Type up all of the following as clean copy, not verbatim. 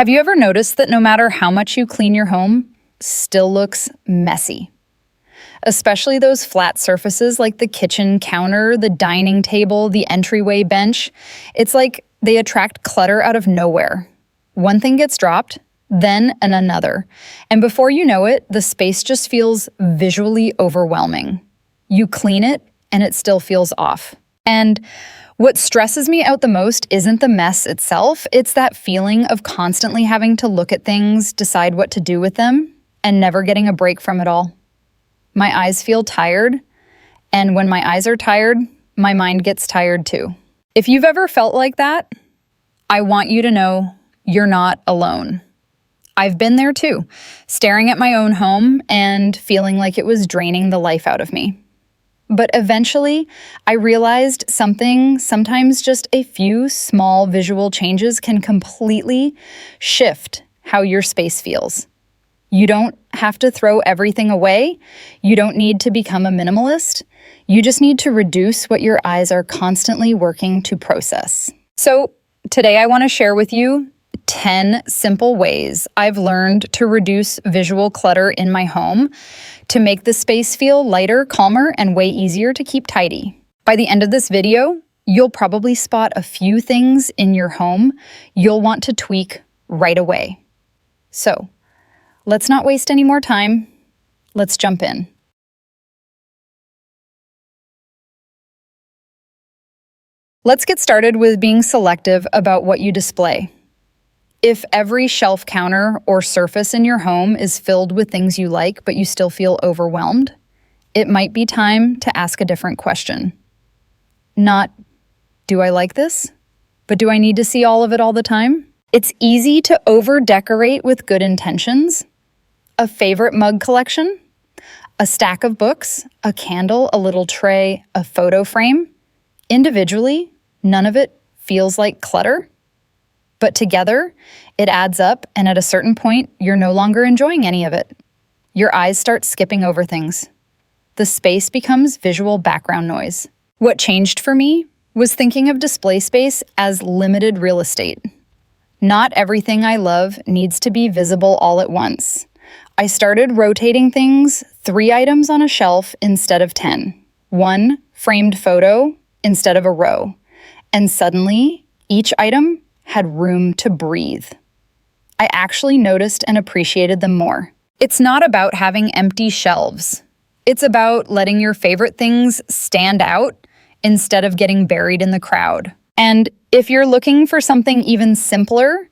Have you ever noticed that no matter how much you clean your home, still looks messy? Especially those flat surfaces like the kitchen counter, the dining table, the entryway bench. It's like they attract clutter out of nowhere. One thing gets dropped, then another. And before you know it, the space just feels visually overwhelming. You clean it, and it still feels off. And what stresses me out the most isn't the mess itself, it's that feeling of constantly having to look at things, decide what to do with them, and never getting a break from it all. My eyes feel tired, and when my eyes are tired, my mind gets tired too. If you've ever felt like that, I want you to know you're not alone. I've been there too, staring at my own home and feeling like it was draining the life out of me. But eventually, I realized sometimes just a few small visual changes can completely shift how your space feels. You don't have to throw everything away. You don't need to become a minimalist. You just need to reduce what your eyes are constantly working to process. So today I want to share with you 10 simple ways I've learned to reduce visual clutter in my home to make the space feel lighter, calmer, and way easier to keep tidy. By the end of this video, you'll probably spot a few things in your home you'll want to tweak right away. So, let's not waste any more time. Let's jump in. Let's get started with being selective about what you display. If every shelf counter or surface in your home is filled with things you like, but you still feel overwhelmed, it might be time to ask a different question. Not, do I like this? But do I need to see all of it all the time? It's easy to over-decorate with good intentions. A favorite mug collection, a stack of books, a candle, a little tray, a photo frame. Individually, none of it feels like clutter. But together, it adds up, and at a certain point, you're no longer enjoying any of it. Your eyes start skipping over things. The space becomes visual background noise. What changed for me was thinking of display space as limited real estate. Not everything I love needs to be visible all at once. I started rotating things, 3 items on a shelf instead of 10. 1 framed photo instead of a row. And suddenly, each item had room to breathe. I actually noticed and appreciated them more. It's not about having empty shelves. It's about letting your favorite things stand out instead of getting buried in the crowd. And if you're looking for something even simpler,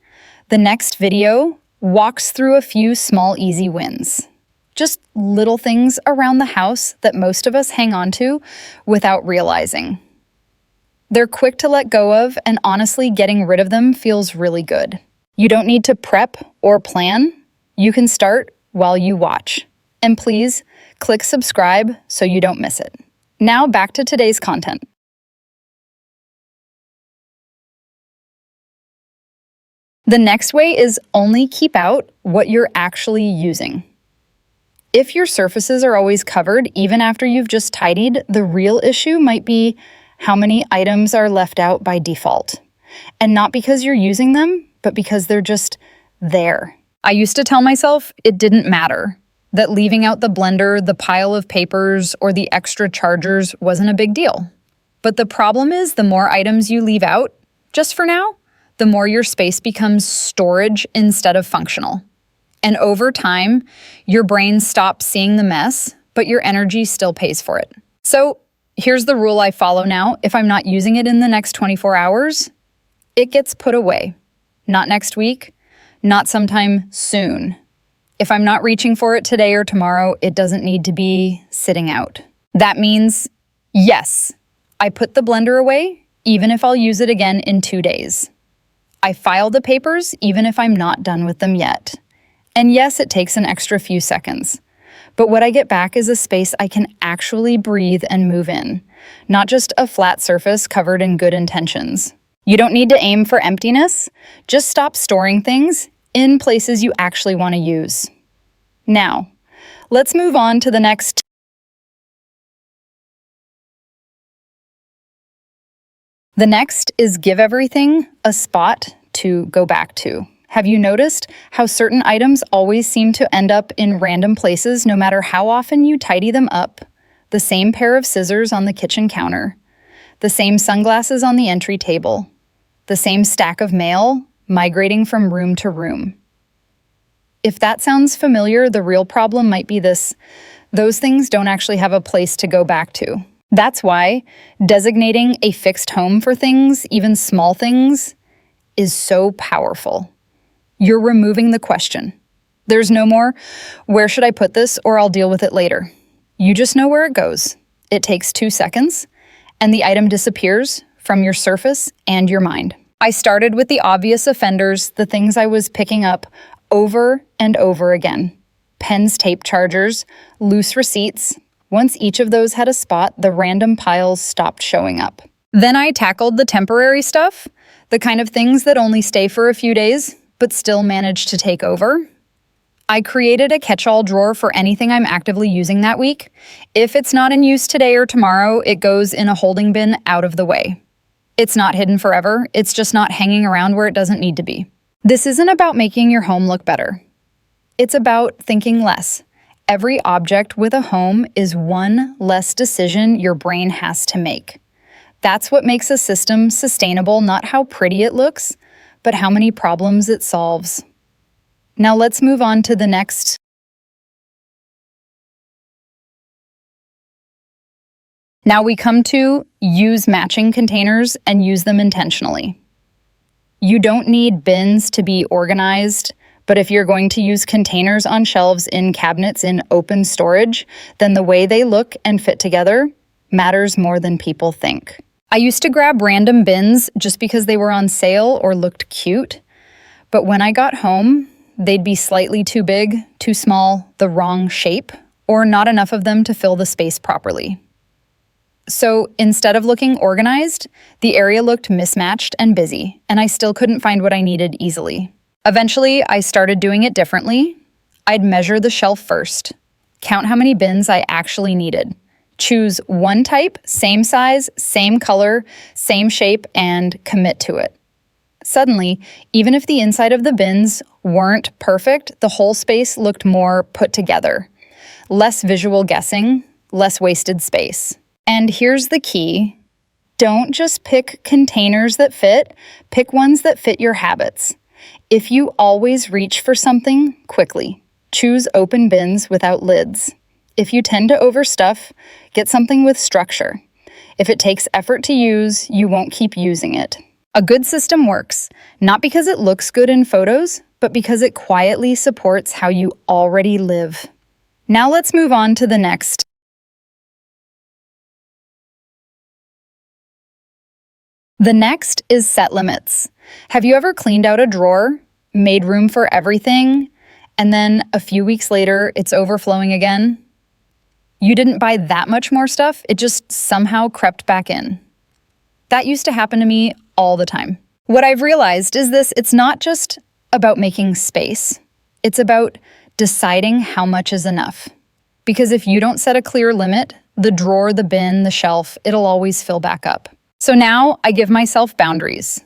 the next video walks through a few small, easy wins. Just little things around the house that most of us hang on to without realizing. They're quick to let go of, and honestly, getting rid of them feels really good. You don't need to prep or plan. You can start while you watch. And please, click subscribe so you don't miss it. Now back to today's content. The next way is only keep out what you're actually using. If your surfaces are always covered, even after you've just tidied, the real issue might be how many items are left out by default. And not because you're using them, but because they're just there. I used to tell myself it didn't matter, that leaving out the blender, the pile of papers, or the extra chargers wasn't a big deal. But the problem is the more items you leave out, just for now, the more your space becomes storage instead of functional. And over time, your brain stops seeing the mess, but your energy still pays for it. So here's the rule I follow now. If I'm not using it in the next 24 hours, it gets put away. Not next week, not sometime soon. If I'm not reaching for it today or tomorrow, it doesn't need to be sitting out. That means, yes, I put the blender away, even if I'll use it again in 2 days. I file the papers, even if I'm not done with them yet. And yes, it takes an extra few seconds. But what I get back is a space I can actually breathe and move in, not just a flat surface covered in good intentions. You don't need to aim for emptiness, just stop storing things in places you actually want to use. Now, let's move on to the next. The next is give everything a spot to go back to. Have you noticed how certain items always seem to end up in random places no matter how often you tidy them up? The same pair of scissors on the kitchen counter, the same sunglasses on the entry table, the same stack of mail migrating from room to room. If that sounds familiar, the real problem might be this: those things don't actually have a place to go back to. That's why designating a fixed home for things, even small things, is so powerful. You're removing the question. There's no more, where should I put this, or I'll deal with it later. You just know where it goes. It takes 2 seconds, and the item disappears from your surface and your mind. I started with the obvious offenders, the things I was picking up over and over again. Pens, tape chargers, loose receipts. Once each of those had a spot, the random piles stopped showing up. Then I tackled the temporary stuff, the kind of things that only stay for a few days, but still manage to take over. I created a catch-all drawer for anything I'm actively using that week. If it's not in use today or tomorrow, it goes in a holding bin out of the way. It's not hidden forever, it's just not hanging around where it doesn't need to be. This isn't about making your home look better. It's about thinking less. Every object with a home is one less decision your brain has to make. That's what makes a system sustainable, not how pretty it looks, but how many problems it solves. Now let's move on to the next. Now we come to use matching containers and use them intentionally. You don't need bins to be organized, but if you're going to use containers on shelves in cabinets in open storage, then the way they look and fit together matters more than people think. I used to grab random bins just because they were on sale or looked cute, but when I got home, they'd be slightly too big, too small, the wrong shape, or not enough of them to fill the space properly. So instead of looking organized, the area looked mismatched and busy, and I still couldn't find what I needed easily. Eventually, I started doing it differently. I'd measure the shelf first, count how many bins I actually needed, choose one type, same size, same color, same shape, and commit to it. Suddenly, even if the inside of the bins weren't perfect, the whole space looked more put together. Less visual guessing, less wasted space. And here's the key: don't just pick containers that fit, pick ones that fit your habits. If you always reach for something quickly, choose open bins without lids. If you tend to overstuff, get something with structure. If it takes effort to use, you won't keep using it. A good system works, not because it looks good in photos, but because it quietly supports how you already live. Now let's move on to the next. The next is set limits. Have you ever cleaned out a drawer, made room for everything, and then a few weeks later, it's overflowing again? You didn't buy that much more stuff, it just somehow crept back in. That used to happen to me all the time. What I've realized is this: it's not just about making space. It's about deciding how much is enough. Because if you don't set a clear limit, the drawer, the bin, the shelf, it'll always fill back up. So now I give myself boundaries.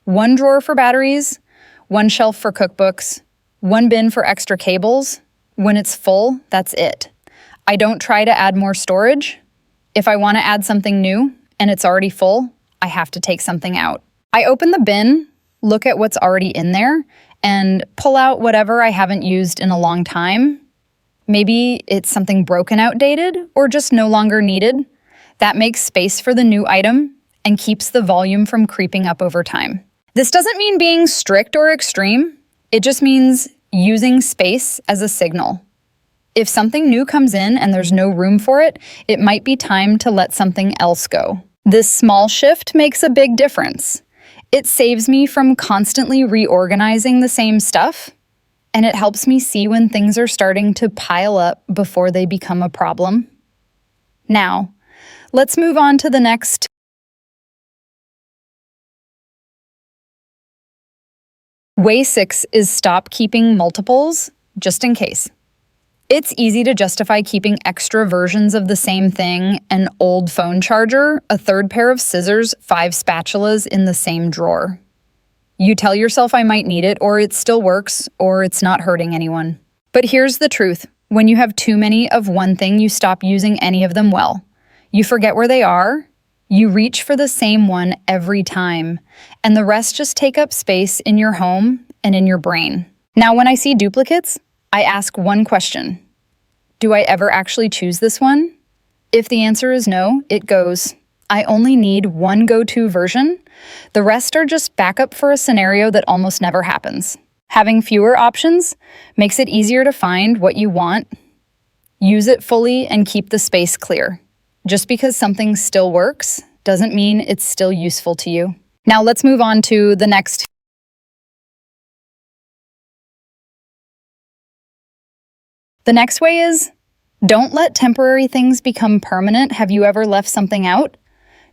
One drawer for batteries, one shelf for cookbooks, one bin for extra cables. When it's full, that's it. I don't try to add more storage. If I want to add something new and it's already full, I have to take something out. I open the bin, look at what's already in there, and pull out whatever I haven't used in a long time. Maybe it's something broken, outdated, or just no longer needed. That makes space for the new item and keeps the volume from creeping up over time. This doesn't mean being strict or extreme. It just means using space as a signal. If something new comes in and there's no room for it, it might be time to let something else go. This small shift makes a big difference. It saves me from constantly reorganizing the same stuff, and it helps me see when things are starting to pile up before they become a problem. Now, let's move on to the next. Way 6 is stop keeping multiples, just in case. It's easy to justify keeping extra versions of the same thing: an old phone charger, a third pair of scissors, 5 spatulas in the same drawer. You tell yourself I might need it, or it still works, or it's not hurting anyone. But here's the truth. When you have too many of one thing, you stop using any of them well. You forget where they are, you reach for the same one every time, and the rest just take up space in your home and in your brain. Now, when I see duplicates, I ask one question. Do I ever actually choose this one? If the answer is no, it goes. I only need one go-to version. The rest are just backup for a scenario that almost never happens. Having fewer options makes it easier to find what you want, use it fully, and keep the space clear. Just because something still works doesn't mean it's still useful to you. Now let's move on to the next. The next way is, don't let temporary things become permanent. Have you ever left something out?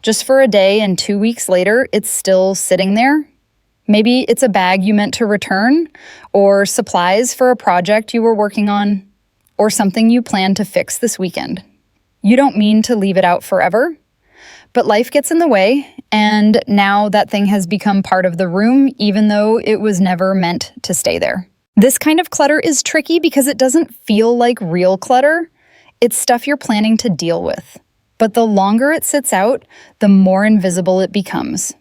Just for a day and 2 weeks later, it's still sitting there? Maybe it's a bag you meant to return, or supplies for a project you were working on, or something you plan to fix this weekend. You don't mean to leave it out forever, but life gets in the way, and now that thing has become part of the room, even though it was never meant to stay there. This kind of clutter is tricky because it doesn't feel like real clutter. It's stuff you're planning to deal with. But the longer it sits out, the more invisible it becomes.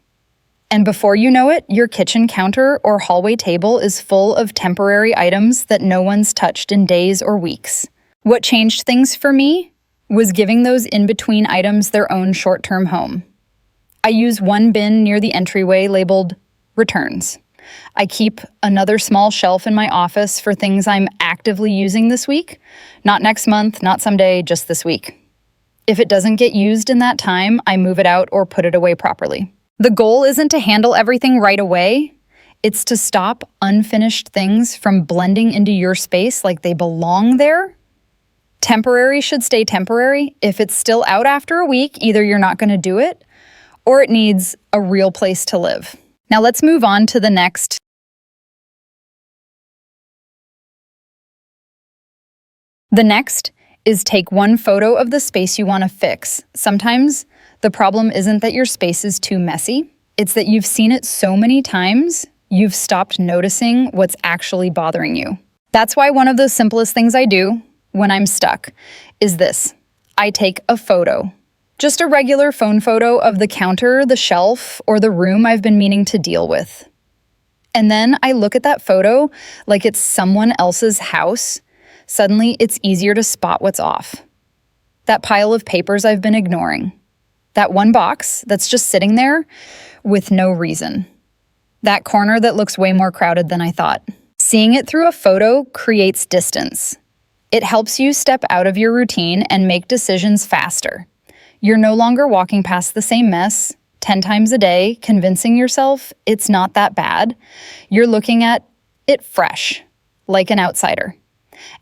And before you know it, your kitchen counter or hallway table is full of temporary items that no one's touched in days or weeks. What changed things for me was giving those in-between items their own short-term home. I use one bin near the entryway labeled returns. I keep another small shelf in my office for things I'm actively using this week. Not next month, not someday, just this week. If it doesn't get used in that time, I move it out or put it away properly. The goal isn't to handle everything right away. It's to stop unfinished things from blending into your space like they belong there. Temporary should stay temporary. If it's still out after a week, either you're not going to do it or it needs a real place to live. Now let's move on to the next. The next is take one photo of the space you want to fix. Sometimes the problem isn't that your space is too messy. It's that you've seen it so many times, you've stopped noticing what's actually bothering you. That's why one of the simplest things I do when I'm stuck is this. I take a photo. Just a regular phone photo of the counter, the shelf, or the room I've been meaning to deal with. And then I look at that photo like it's someone else's house. Suddenly, it's easier to spot what's off. That pile of papers I've been ignoring. That one box that's just sitting there with no reason. That corner that looks way more crowded than I thought. Seeing it through a photo creates distance. It helps you step out of your routine and make decisions faster. You're no longer walking past the same mess 10 times a day, convincing yourself it's not that bad. You're looking at it fresh, like an outsider.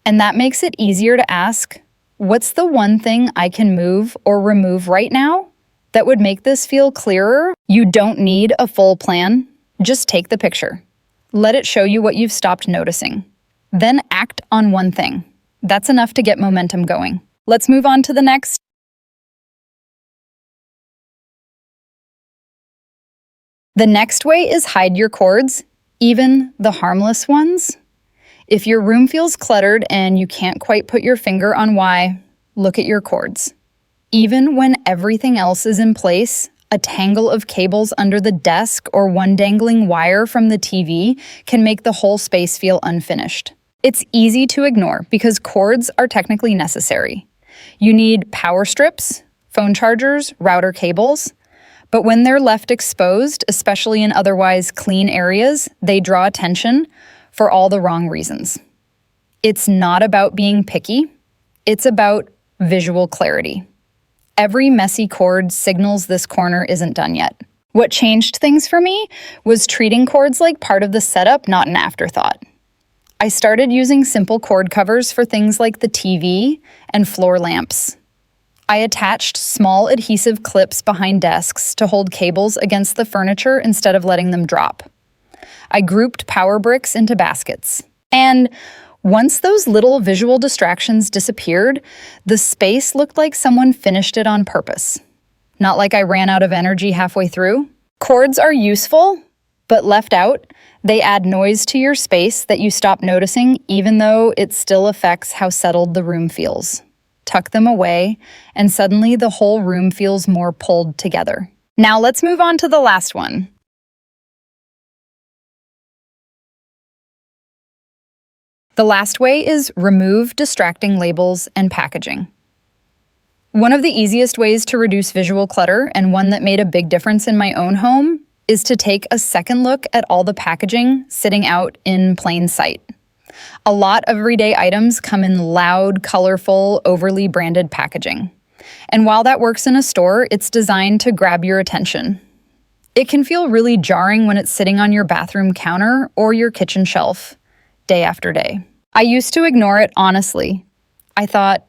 And that makes it easier to ask, what's the one thing I can move or remove right now that would make this feel clearer? You don't need a full plan. Just take the picture. Let it show you what you've stopped noticing. Then act on one thing. That's enough to get momentum going. Let's move on to the next. The next way is hide your cords, even the harmless ones. If your room feels cluttered and you can't quite put your finger on why, look at your cords. Even when everything else is in place, a tangle of cables under the desk or one dangling wire from the TV can make the whole space feel unfinished. It's easy to ignore because cords are technically necessary. You need power strips, phone chargers, router cables. But when they're left exposed, especially in otherwise clean areas, they draw attention for all the wrong reasons. It's not about being picky. It's about visual clarity. Every messy cord signals this corner isn't done yet. What changed things for me was treating cords like part of the setup, not an afterthought. I started using simple cord covers for things like the TV and floor lamps. I attached small adhesive clips behind desks to hold cables against the furniture instead of letting them drop. I grouped power bricks into baskets. And once those little visual distractions disappeared, the space looked like someone finished it on purpose. Not like I ran out of energy halfway through. Cords are useful, But left out, they add noise to your space that you stop noticing, even though it still affects how settled the room feels. Tuck them away, and suddenly the whole room feels more pulled together. Now let's move on to the last one. The last way is remove distracting labels and packaging. One of the easiest ways to reduce visual clutter, and one that made a big difference in my own home, is to take a second look at all the packaging sitting out in plain sight. A lot of everyday items come in loud, colorful, overly branded packaging. And while that works in a store, it's designed to grab your attention. It can feel really jarring when it's sitting on your bathroom counter or your kitchen shelf, day after day. I used to ignore it honestly. I thought,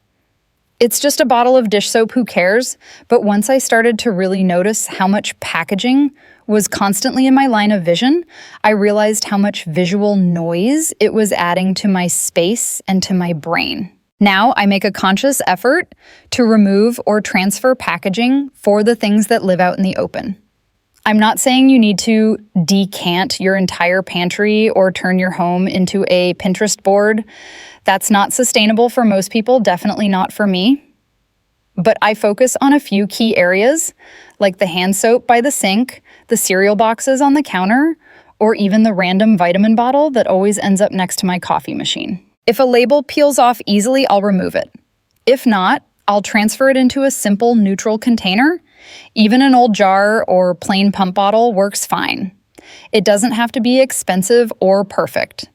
it's just a bottle of dish soap, who cares? But once I started to really notice how much packaging was constantly in my line of vision, I realized how much visual noise it was adding to my space and to my brain. Now I make a conscious effort to remove or transfer packaging for the things that live out in the open. I'm not saying you need to decant your entire pantry or turn your home into a Pinterest board. That's not sustainable for most people, definitely not for me. But I focus on a few key areas, like the hand soap by the sink, the cereal boxes on the counter, or even the random vitamin bottle that always ends up next to my coffee machine. If a label peels off easily, I'll remove it. If not, I'll transfer it into a simple neutral container. Even an old jar or plain pump bottle works fine. It doesn't have to be expensive or perfect.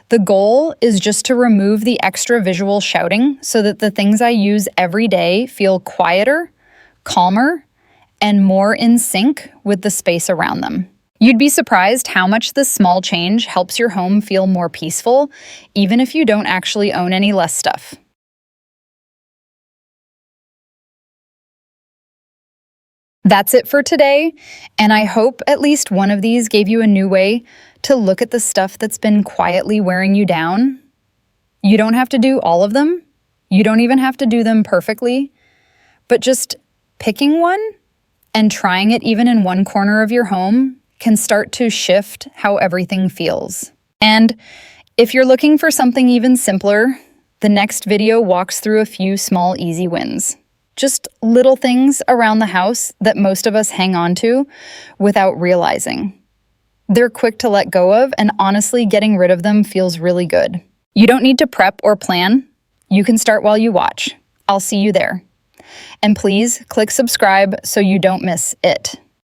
The goal is just to remove the extra visual shouting so that the things I use every day feel quieter, calmer, and more in sync with the space around them. You'd be surprised how much this small change helps your home feel more peaceful, even if you don't actually own any less stuff. That's it for today, and I hope at least one of these gave you a new way to look at the stuff that's been quietly wearing you down. You don't have to do all of them. You don't even have to do them perfectly, but just picking one and trying it even in one corner of your home can start to shift how everything feels. And if you're looking for something even simpler, the next video walks through a few small, easy wins. Just little things around the house that most of us hang on to without realizing. They're quick to let go of, and honestly, getting rid of them feels really good. You don't need to prep or plan. You can start while you watch. I'll see you there. And please click subscribe so you don't miss it.